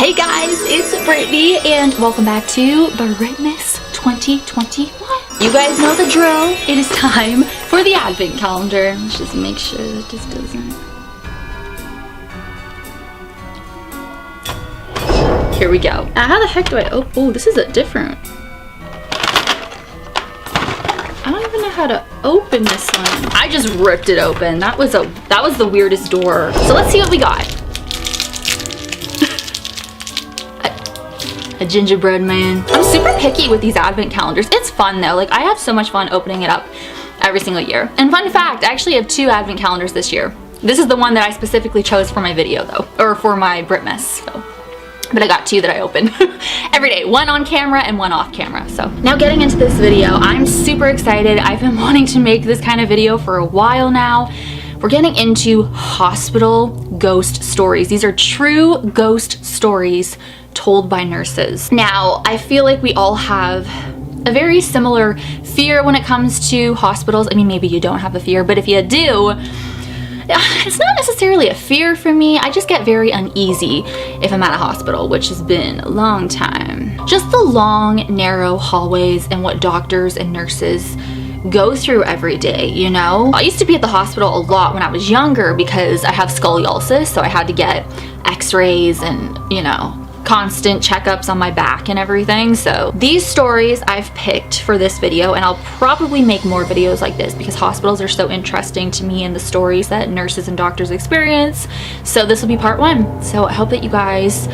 Hey guys, it's Brittany and welcome back to Brittmas 2021. You guys know the drill. It is time for the advent calendar. Let's just make sure that this doesn't. Here we go. How the heck do I open? Oh, this is a different. I don't even know how to open this one. I just ripped it open. That was the weirdest door. So let's see what we got. A gingerbread man. I'm super picky with these advent calendars. It's fun though. Like I have so much fun opening it up every single year. And fun fact, I actually have 2 advent calendars this year. This is the one that I specifically chose for my video though, or for my Brittmas. So. But I got 2 that I open every day, 1 on camera and 1 off camera. So now getting into this video, I'm super excited. I've been wanting to make this kind of video for a while now. We're getting into hospital ghost stories. These are true ghost stories told by nurses. Now, I feel like we all have a very similar fear when it comes to hospitals. I mean, maybe you don't have a fear, but if you do, it's not necessarily a fear for me. I just get very uneasy if I'm at a hospital, which has been a long time. Just the long, narrow hallways and what doctors and nurses go through every day, you know? I used to be at the hospital a lot when I was younger because I have scoliosis, so I had to get x-rays and, you know, constant checkups on my back and everything. So these stories I've picked for this video, and I'll probably make more videos like this because hospitals are so interesting to me and the stories that nurses and doctors experience. So this will be part 1. So I hope that you guys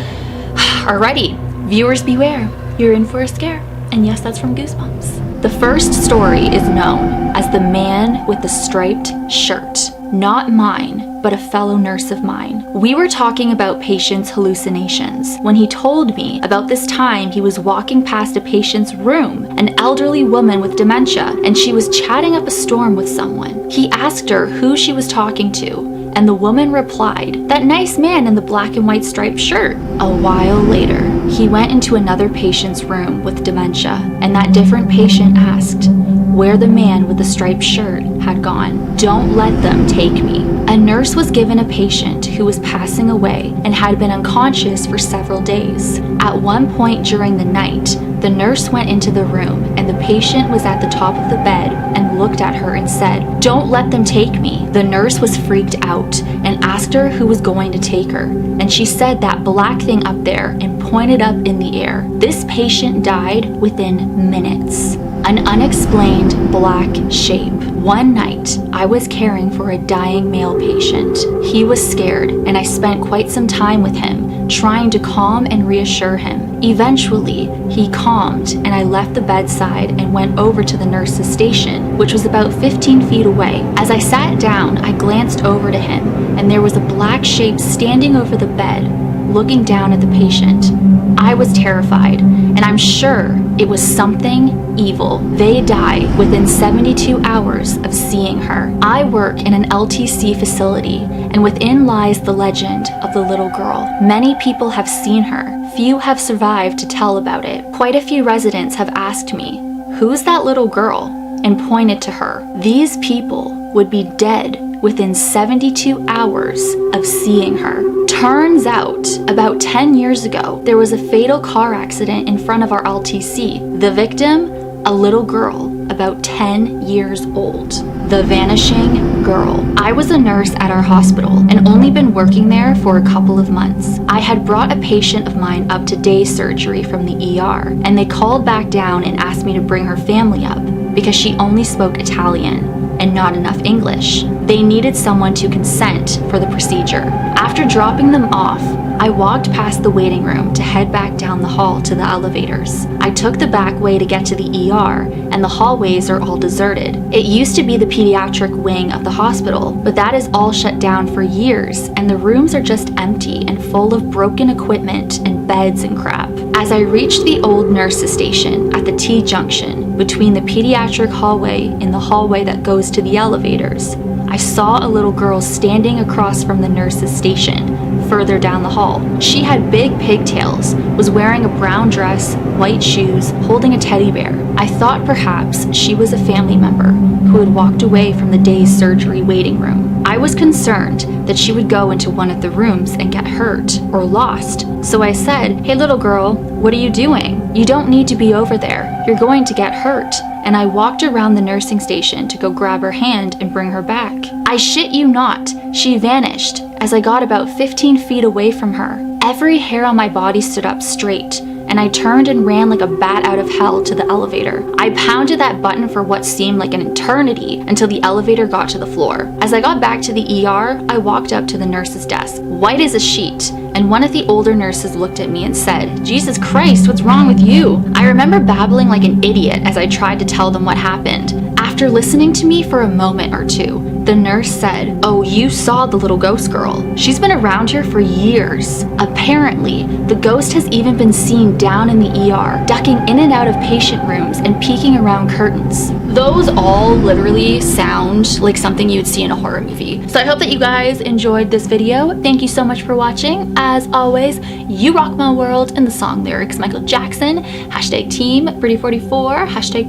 are ready. Viewers beware, you're in for a scare. And yes, that's from Goosebumps. The first story is known as the man with the striped shirt. Not mine, but a fellow nurse of mine. We were talking about patients' hallucinations when he told me about this time he was walking past a patient's room, an elderly woman with dementia, and she was chatting up a storm with someone. He asked her who she was talking to, and the woman replied, "That nice man in the black and white striped shirt." A while later, he went into another patient's room with dementia, and that different patient asked where the man with the striped shirt had gone. "Don't let them take me." A nurse was given a patient who was passing away and had been unconscious for several days. At one point during the night, the nurse went into the room and the patient was at the top of the bed and looked at her and said, "Don't let them take me." The nurse was freaked out and asked her who was going to take her, and she said that black thing up there and pointed up in the air. This patient died within minutes. An unexplained black shape. One night, I was caring for a dying male patient. He was scared, and I spent quite some time with him, trying to calm and reassure him. Eventually, he calmed, and I left the bedside and went over to the nurse's station, which was about 15 feet away. As I sat down, I glanced over to him, and there was a black shape standing over the bed, looking down at the patient. I was terrified, and I'm sure it was something evil. They die within 72 hours of seeing her. I work in an LTC facility, and within lies the legend of the little girl. Many people have seen her. Few have survived to tell about it. Quite a few residents have asked me, "Who's that little girl?" and pointed to her. These people would be dead within 72 hours of seeing her. Turns out, about 10 years ago, there was a fatal car accident in front of our LTC. The victim, a little girl, about 10 years old. The vanishing girl. I was a nurse at our hospital and only been working there for a couple of months. I had brought a patient of mine up to day surgery from the ER, and they called back down and asked me to bring her family up because she only spoke Italian and not enough English. They needed someone to consent for the procedure. After dropping them off, I walked past the waiting room to head back down the hall to the elevators. I took the back way to get to the ER, and the hallways are all deserted. It used to be the pediatric wing of the hospital, but that is all shut down for years, and the rooms are just empty and full of broken equipment and beds and crap. As I reached the old nurses station at the T-junction between the pediatric hallway and the hallway that goes to the elevators, I saw a little girl standing across from the nurse's station, further down the hall. She had big pigtails, was wearing a brown dress, white shoes, holding a teddy bear. I thought perhaps she was a family member who had walked away from the day's surgery waiting room. I I was concerned that she would go into one of the rooms and get hurt or lost. So I said, "Hey little girl, what are you doing? You don't need to be over there. You're going to get hurt." And I walked around the nursing station to go grab her hand and bring her back. I shit you not, she vanished as I got about 15 feet away from her. Every hair on my body stood up straight, and I turned and ran like a bat out of hell to the elevator. I pounded that button for what seemed like an eternity until the elevator got to the floor. As I got back to the ER, I walked up to the nurse's desk, white as a sheet, and one of the older nurses looked at me and said, "Jesus Christ, what's wrong with you?" I remember babbling like an idiot as I tried to tell them what happened. After listening to me for a moment or two, the nurse said, "Oh, you saw the little ghost girl. She's been around here for years. Apparently, the ghost has even been seen down in the ER, ducking in and out of patient rooms and peeking around curtains." Those all literally sound like something you would see in a horror movie. So I hope that you guys enjoyed this video. Thank you so much for watching. As always, you rock my world, and the song lyrics, Michael Jackson, hashtag team Pretty44, hashtag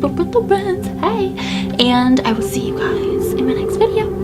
hey, and I will see you guys in my next video.